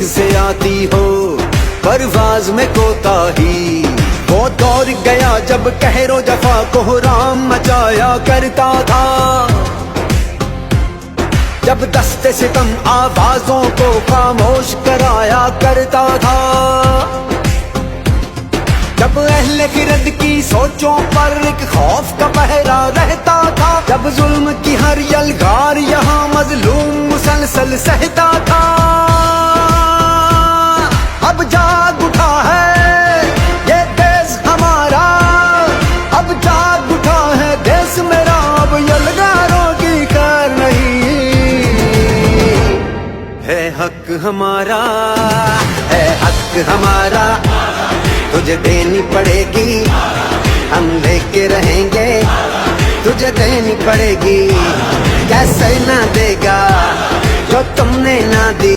Risk से आती हो परवाज में कोताही। वो दौर गया जब कहरो जफा को राम मचाया करता था, जब दस्ते सितम आवाजों को खामोश कराया करता था, जब अहले गिरद की सोचों पर एक खौफ का पहरा रहता था, जब जुल्म की हर यलगार यहाँ मजलूम मुसलसल सहता था। अब जाग उठा है ये देश हमारा, अब जाग उठा है देश मेरा, अब यलगारों की खैर नहीं। है हक हमारा, है हक हमारा, तुझे देनी पड़ेगी, हम लेके रहेंगे, तुझे देनी पड़ेगी। कैसे ना देगा जो तुमने ना दी।